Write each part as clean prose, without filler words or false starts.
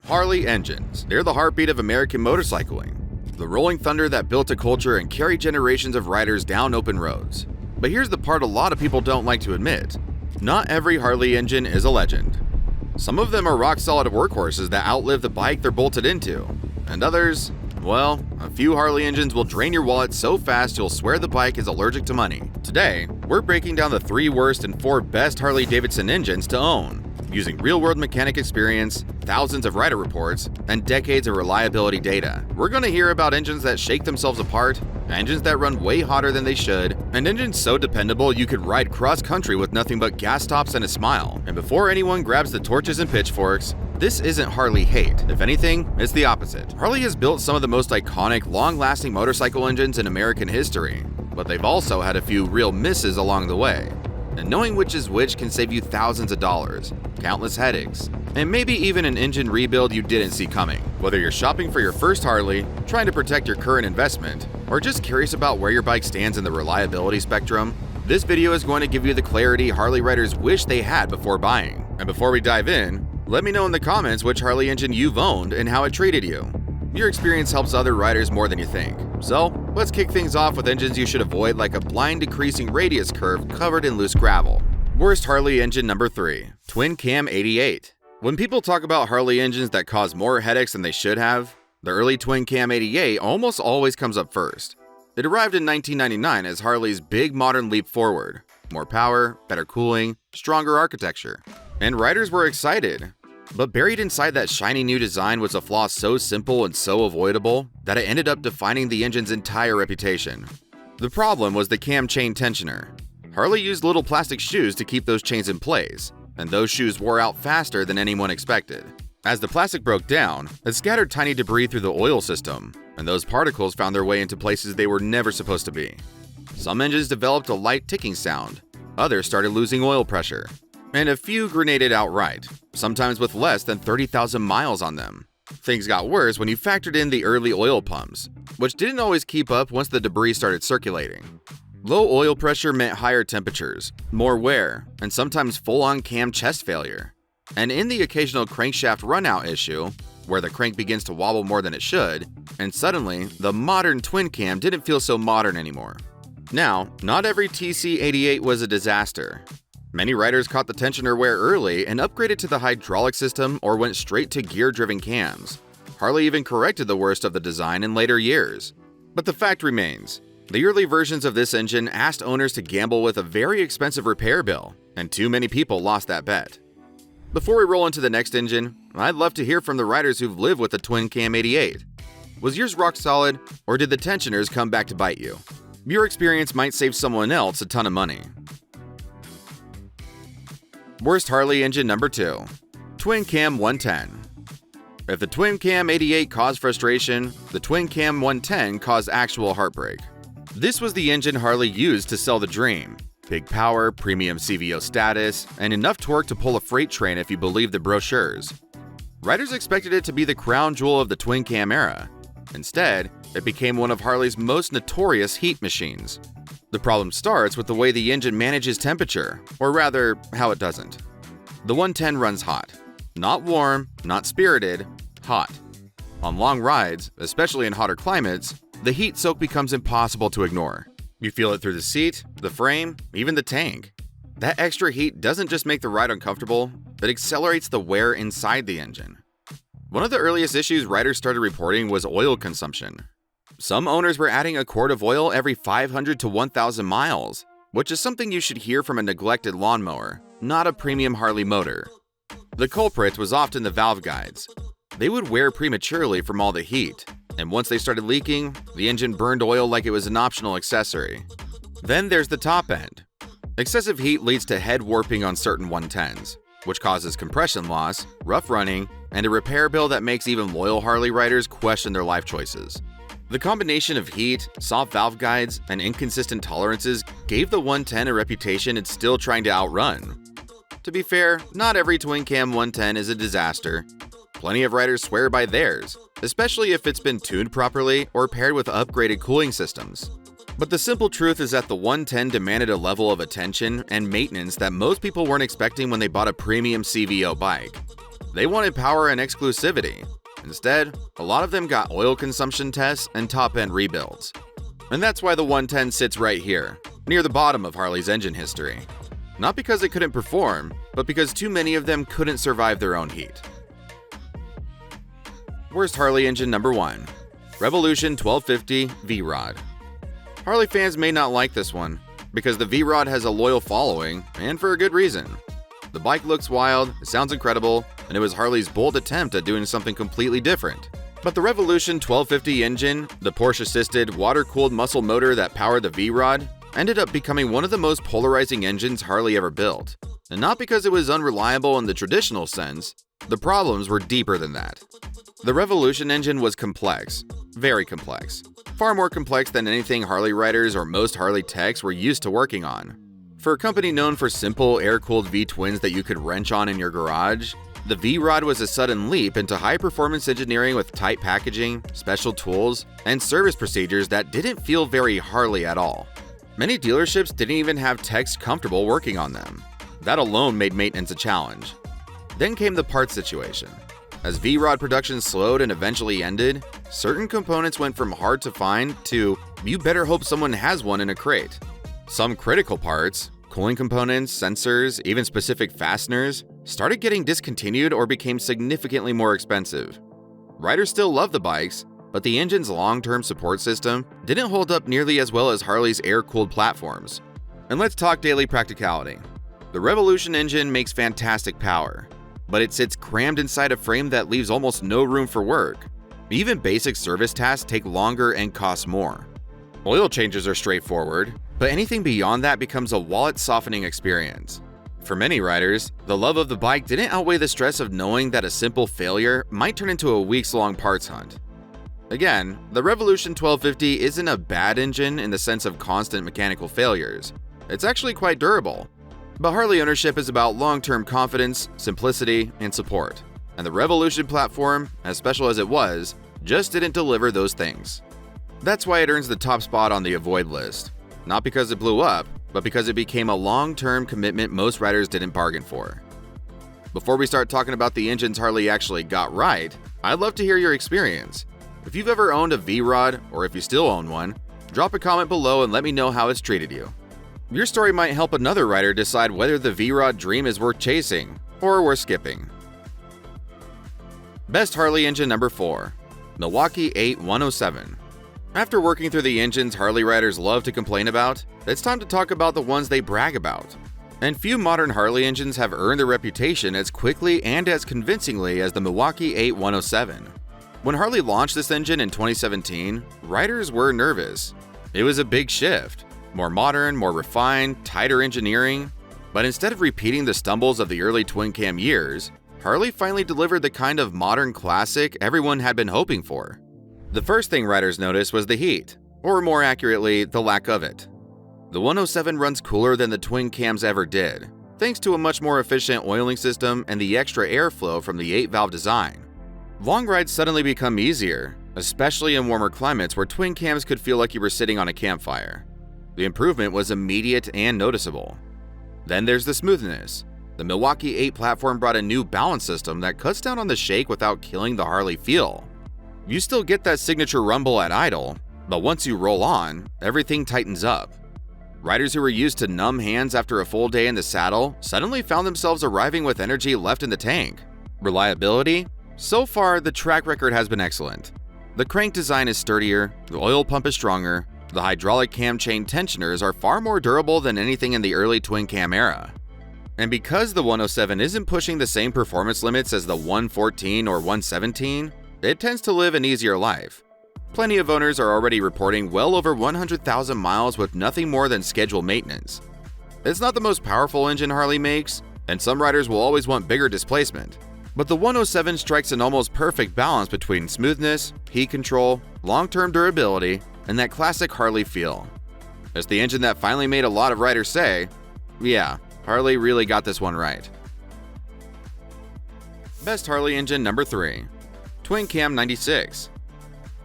Harley engines. They're the heartbeat of American motorcycling. The rolling thunder that built a culture and carried generations of riders down open roads. But here's the part a lot of people don't like to admit. Not every Harley engine is a legend. Some of them are rock-solid workhorses that outlive the bike they're bolted into. And others, well, a few Harley engines will drain your wallet so fast you'll swear the bike is allergic to money. Today, we're breaking down the 3 worst and 4 best Harley-Davidson engines to own, using real-world mechanic experience, thousands of rider reports, and decades of reliability data. We're going to hear about engines that shake themselves apart, engines that run way hotter than they should, and engines so dependable you could ride cross-country with nothing but gas stops and a smile. And before anyone grabs the torches and pitchforks, this isn't Harley hate. If anything, it's the opposite. Harley has built some of the most iconic, long-lasting motorcycle engines in American history, but they've also had a few real misses along the way. And knowing which is which can save you thousands of dollars, countless headaches, and maybe even an engine rebuild you didn't see coming. Whether you're shopping for your first Harley, trying to protect your current investment, or just curious about where your bike stands in the reliability spectrum, this video is going to give you the clarity Harley riders wish they had before buying. And before we dive in, let me know in the comments which Harley engine you've owned and how it treated you. Your experience helps other riders more than you think. So, let's kick things off with engines you should avoid, like a blind decreasing radius curve covered in loose gravel. Worst Harley engine number 3. Twin Cam 88. When people talk about Harley engines that cause more headaches than they should have, the early Twin Cam 88 almost always comes up first. It arrived in 1999 as Harley's big modern leap forward. More power, better cooling, stronger architecture. And riders were excited. But buried inside that shiny new design was a flaw so simple and so avoidable that it ended up defining the engine's entire reputation. The problem was the cam chain tensioner. Harley used little plastic shoes to keep those chains in place, and those shoes wore out faster than anyone expected. As the plastic broke down, it scattered tiny debris through the oil system, and those particles found their way into places they were never supposed to be. Some engines developed a light ticking sound, others started losing oil pressure, and a few grenaded outright, sometimes with less than 30,000 miles on them. Things got worse when you factored in the early oil pumps, which didn't always keep up once the debris started circulating. Low oil pressure meant higher temperatures, more wear, and sometimes full-on cam chest failure. And in the occasional crankshaft runout issue, where the crank begins to wobble more than it should, and suddenly, the modern twin cam didn't feel so modern anymore. Now, not every TC88 was a disaster. Many riders caught the tensioner wear early and upgraded to the hydraulic system or went straight to gear-driven cams. Harley even corrected the worst of the design in later years. But the fact remains, the early versions of this engine asked owners to gamble with a very expensive repair bill, and too many people lost that bet. Before we roll into the next engine, I'd love to hear from the riders who've lived with the Twin Cam 88. Was yours rock solid, or did the tensioners come back to bite you? Your experience might save someone else a ton of money. Worst Harley engine number 2. Twin Cam 110. If the Twin Cam 88 caused frustration, the Twin Cam 110 caused actual heartbreak. This was the engine Harley used to sell the dream. Big power, premium CVO status, and enough torque to pull a freight train if you believe the brochures. Riders expected it to be the crown jewel of the Twin Cam era. Instead, it became one of Harley's most notorious heat machines. The problem starts with the way the engine manages temperature, or rather, how it doesn't. The 110 runs hot. Not warm, not spirited, hot. On long rides, especially in hotter climates, the heat soak becomes impossible to ignore. You feel it through the seat, the frame, even the tank. That extra heat doesn't just make the ride uncomfortable, but accelerates the wear inside the engine. One of the earliest issues riders started reporting was oil consumption. Some owners were adding a quart of oil every 500 to 1,000 miles, which is something you should hear from a neglected lawnmower, not a premium Harley motor. The culprit was often the valve guides. They would wear prematurely from all the heat, and once they started leaking, the engine burned oil like it was an optional accessory. Then there's the top end. Excessive heat leads to head warping on certain 110s, which causes compression loss, rough running, and a repair bill that makes even loyal Harley riders question their life choices. The combination of heat, soft valve guides, and inconsistent tolerances gave the 110 a reputation it's still trying to outrun. To be fair, not every Twin Cam 110 is a disaster. Plenty of riders swear by theirs, especially if it's been tuned properly or paired with upgraded cooling systems. But the simple truth is that the 110 demanded a level of attention and maintenance that most people weren't expecting when they bought a premium CVO bike. They wanted power and exclusivity. Instead, a lot of them got oil consumption tests and top-end rebuilds. And that's why the 110 sits right here, near the bottom of Harley's engine history. Not because it couldn't perform, but because too many of them couldn't survive their own heat. Worst Harley engine number 1. Revolution 1250 V-Rod. Harley fans may not like this one, because the V-Rod has a loyal following, and for a good reason. The bike looks wild, it sounds incredible, and it was Harley's bold attempt at doing something completely different. But the Revolution 1250 engine, the Porsche-assisted, water-cooled muscle motor that powered the V-Rod, ended up becoming one of the most polarizing engines Harley ever built. And not because it was unreliable in the traditional sense, the problems were deeper than that. The Revolution engine was complex, very complex, far more complex than anything Harley riders or most Harley techs were used to working on. For a company known for simple, air-cooled V-twins that you could wrench on in your garage, the V-Rod was a sudden leap into high-performance engineering with tight packaging, special tools, and service procedures that didn't feel very Harley at all. Many dealerships didn't even have techs comfortable working on them. That alone made maintenance a challenge. Then came the parts situation. As V-Rod production slowed and eventually ended, certain components went from hard to find to you better hope someone has one in a crate. Some critical parts, cooling components, sensors, even specific fasteners, started getting discontinued or became significantly more expensive. Riders still loved the bikes, but the engine's long-term support system didn't hold up nearly as well as Harley's air-cooled platforms. And let's talk daily practicality. The Revolution engine makes fantastic power, but it sits crammed inside a frame that leaves almost no room for work. Even basic service tasks take longer and cost more. Oil changes are straightforward, but anything beyond that becomes a wallet-softening experience. For many riders, the love of the bike didn't outweigh the stress of knowing that a simple failure might turn into a weeks-long parts hunt. Again, the Revolution 1250 isn't a bad engine in the sense of constant mechanical failures. It's actually quite durable. But Harley ownership is about long-term confidence, simplicity, and support. And the Revolution platform, as special as it was, just didn't deliver those things. That's why it earns the top spot on the avoid list. Not because it blew up, but because it became a long-term commitment most riders didn't bargain for. Before we start talking about the engines Harley actually got right, I'd love to hear your experience. If you've ever owned a V-Rod, or if you still own one, drop a comment below and let me know how it's treated you. Your story might help another rider decide whether the V-Rod dream is worth chasing, or worth skipping. Best Harley engine number 4. Milwaukee 8 107. After working through the engines Harley riders love to complain about, it's time to talk about the ones they brag about. And few modern Harley engines have earned their reputation as quickly and as convincingly as the Milwaukee 8 107. When Harley launched this engine in 2017, riders were nervous. It was a big shift. More modern, more refined, tighter engineering. But instead of repeating the stumbles of the early twin-cam years, Harley finally delivered the kind of modern classic everyone had been hoping for. The first thing riders noticed was the heat, or more accurately, the lack of it. The 107 runs cooler than the twin cams ever did, thanks to a much more efficient oiling system and the extra airflow from the 8-valve design. Long rides suddenly become easier, especially in warmer climates where twin cams could feel like you were sitting on a campfire. The improvement was immediate and noticeable. Then there's the smoothness. The Milwaukee 8 platform brought a new balance system that cuts down on the shake without killing the Harley feel. You still get that signature rumble at idle, but once you roll on, everything tightens up. Riders who were used to numb hands after a full day in the saddle suddenly found themselves arriving with energy left in the tank. Reliability? So far, the track record has been excellent. The crank design is sturdier, the oil pump is stronger, the hydraulic cam chain tensioners are far more durable than anything in the early twin cam era. And because the 107 isn't pushing the same performance limits as the 114 or 117, it tends to live an easier life. Plenty of owners are already reporting well over 100,000 miles with nothing more than scheduled maintenance. It's not the most powerful engine Harley makes, and some riders will always want bigger displacement. But the 107 strikes an almost perfect balance between smoothness, heat control, long-term durability, and that classic Harley feel. It's the engine that finally made a lot of riders say, yeah, Harley really got this one right. Best Harley engine number 3. Twin Cam 96.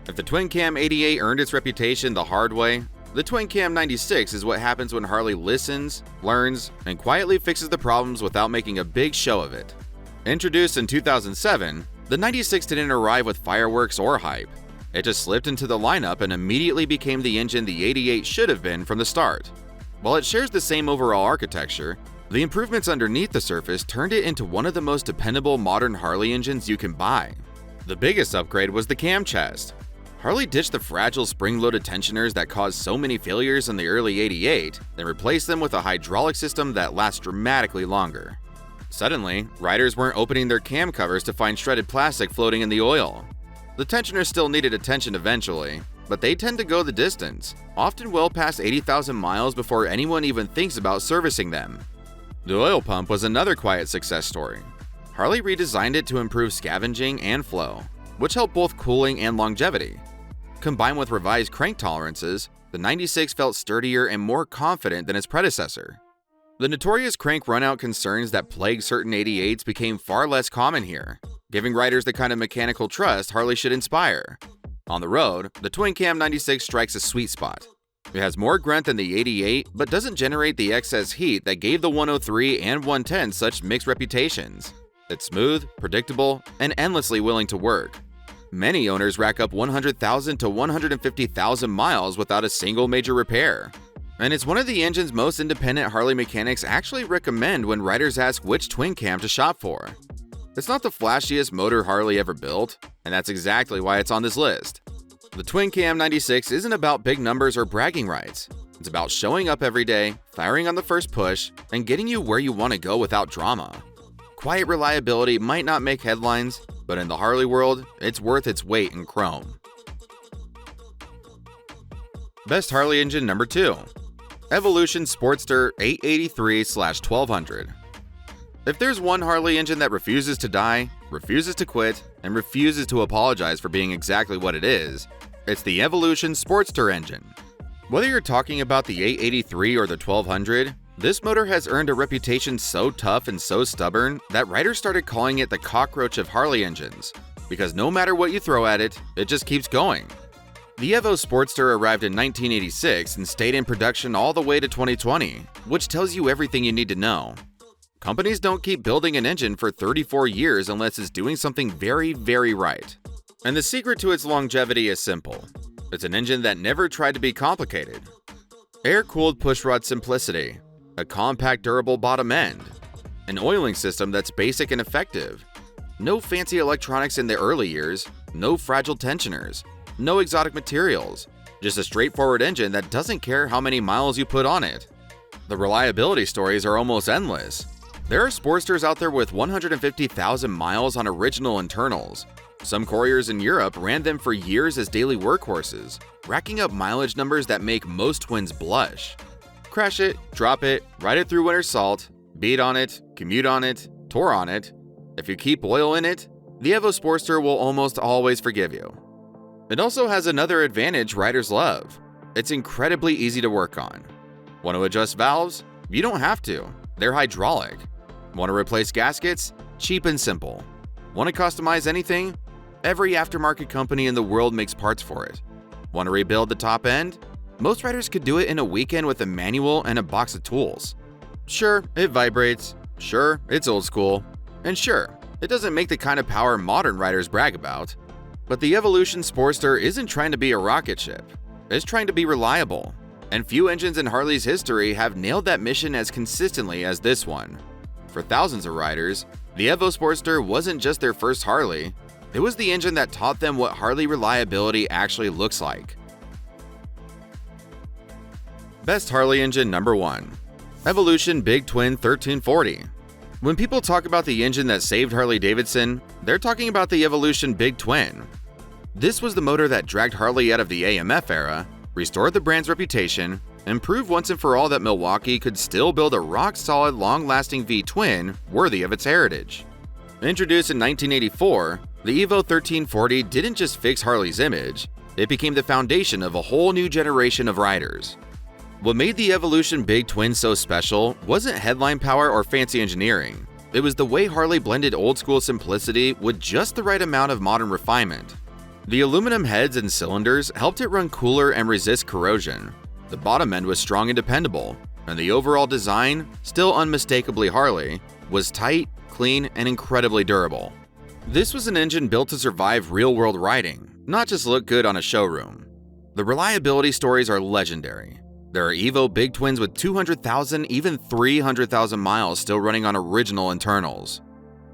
If the Twin Cam 88 earned its reputation the hard way, the Twin Cam 96 is what happens when Harley listens, learns, and quietly fixes the problems without making a big show of it. Introduced in 2007, the 96 didn't arrive with fireworks or hype. It just slipped into the lineup and immediately became the engine the 88 should have been from the start. While it shares the same overall architecture, the improvements underneath the surface turned it into one of the most dependable modern Harley engines you can buy. The biggest upgrade was the cam chest. Harley ditched the fragile spring-loaded tensioners that caused so many failures in the early 88 and replaced them with a hydraulic system that lasts dramatically longer. Suddenly, riders weren't opening their cam covers to find shredded plastic floating in the oil. The tensioners still needed attention eventually, but they tend to go the distance, often well past 80,000 miles before anyone even thinks about servicing them. The oil pump was another quiet success story. Harley redesigned it to improve scavenging and flow, which helped both cooling and longevity. Combined with revised crank tolerances, the 96 felt sturdier and more confident than its predecessor. The notorious crank runout concerns that plagued certain 88s became far less common here, giving riders the kind of mechanical trust Harley should inspire. On the road, the twin-cam 96 strikes a sweet spot. It has more grunt than the 88, but doesn't generate the excess heat that gave the 103 and 110 such mixed reputations. It's smooth, predictable, and endlessly willing to work. Many owners rack up 100,000 to 150,000 miles without a single major repair. And it's one of the engine's most independent Harley mechanics actually recommend when riders ask which twin cam to shop for. It's not the flashiest motor Harley ever built, and that's exactly why it's on this list. The twin cam 96 isn't about big numbers or bragging rights. It's about showing up every day, firing on the first push, and getting you where you want to go without drama. Quiet reliability might not make headlines, but in the Harley world, it's worth its weight in chrome. Best Harley engine number 2. Evolution Sportster 883/1200. If there's one Harley engine that refuses to die, refuses to quit, and refuses to apologize for being exactly what it is, it's the Evolution Sportster engine. Whether you're talking about the 883 or the 1200, this motor has earned a reputation so tough and so stubborn that riders started calling it the cockroach of Harley engines, because no matter what you throw at it, it just keeps going. The Evo Sportster arrived in 1986 and stayed in production all the way to 2020, which tells you everything you need to know. Companies don't keep building an engine for 34 years unless it's doing something very, very right. And the secret to its longevity is simple. It's an engine that never tried to be complicated. Air-cooled pushrod simplicity, a compact, durable bottom end, an oiling system that's basic and effective, no fancy electronics in the early years, no fragile tensioners, no exotic materials, just a straightforward engine that doesn't care how many miles you put on it. The reliability stories are almost endless. There are Sportsters out there with 150,000 miles on original internals. Some couriers in Europe ran them for years as daily workhorses, racking up mileage numbers that make most twins blush. Crash it, drop it, ride it through winter salt, beat on it, commute on it, tour on it. If you keep oil in it, the Evo Sportster will almost always forgive you. It also has another advantage riders love. It's incredibly easy to work on. Want to adjust valves? You don't have to. They're hydraulic. Want to replace gaskets? Cheap and simple. Want to customize anything? Every aftermarket company in the world makes parts for it. Want to rebuild the top end? Most riders could do it in a weekend with a manual and a box of tools. Sure, it vibrates. Sure, it's old school. And sure, it doesn't make the kind of power modern riders brag about. But the Evolution Sportster isn't trying to be a rocket ship. It's trying to be reliable. And few engines in Harley's history have nailed that mission as consistently as this one. For thousands of riders, the Evo Sportster wasn't just their first Harley. It was the engine that taught them what Harley reliability actually looks like. Best Harley engine number 1. Evolution Big Twin 1340. When people talk about the engine that saved Harley-Davidson, they're talking about the Evolution Big Twin. This was the motor that dragged Harley out of the AMF era, restored the brand's reputation, and proved once and for all that Milwaukee could still build a rock-solid, long-lasting V-twin worthy of its heritage. Introduced in 1984, the Evo 1340 didn't just fix Harley's image, it became the foundation of a whole new generation of riders. What made the Evolution Big Twin so special wasn't headline power or fancy engineering. It was the way Harley blended old-school simplicity with just the right amount of modern refinement. The aluminum heads and cylinders helped it run cooler and resist corrosion. The bottom end was strong and dependable, and the overall design, still unmistakably Harley, was tight, clean, and incredibly durable. This was an engine built to survive real-world riding, not just look good on a showroom. The reliability stories are legendary. There are Evo big twins with 200,000, even 300,000 miles still running on original internals.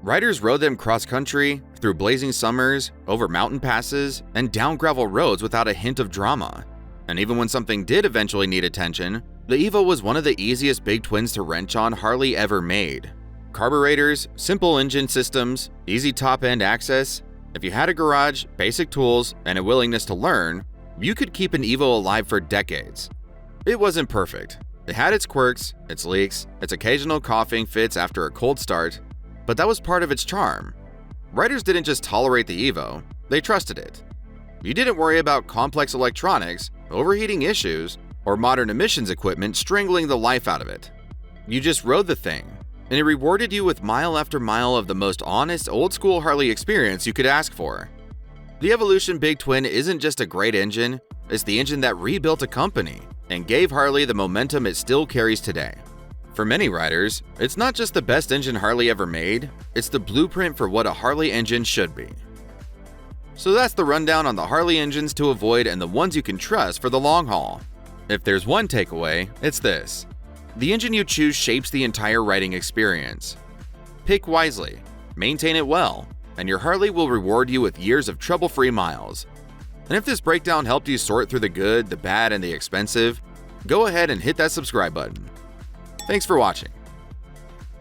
Riders rode them cross-country, through blazing summers, over mountain passes, and down gravel roads without a hint of drama. And even when something did eventually need attention, the Evo was one of the easiest big twins to wrench on Harley ever made. Carburetors, simple engine systems, easy top-end access. If you had a garage, basic tools, and a willingness to learn, you could keep an Evo alive for decades. It wasn't perfect. It had its quirks, its leaks, its occasional coughing fits after a cold start, but that was part of its charm. Riders didn't just tolerate the Evo, they trusted it. You didn't worry about complex electronics, overheating issues, or modern emissions equipment strangling the life out of it. You just rode the thing, and it rewarded you with mile after mile of the most honest, old-school Harley experience you could ask for. The Evolution Big Twin isn't just a great engine, it's the engine that rebuilt a company and gave Harley the momentum it still carries today. For many riders, it's not just the best engine Harley ever made, it's the blueprint for what a Harley engine should be. So that's the rundown on the Harley engines to avoid and the ones you can trust for the long haul. If there's one takeaway, it's this. The engine you choose shapes the entire riding experience. Pick wisely, maintain it well, and your Harley will reward you with years of trouble-free miles. And if this breakdown helped you sort through the good, the bad, and the expensive, go ahead and hit that subscribe button. Thanks for watching.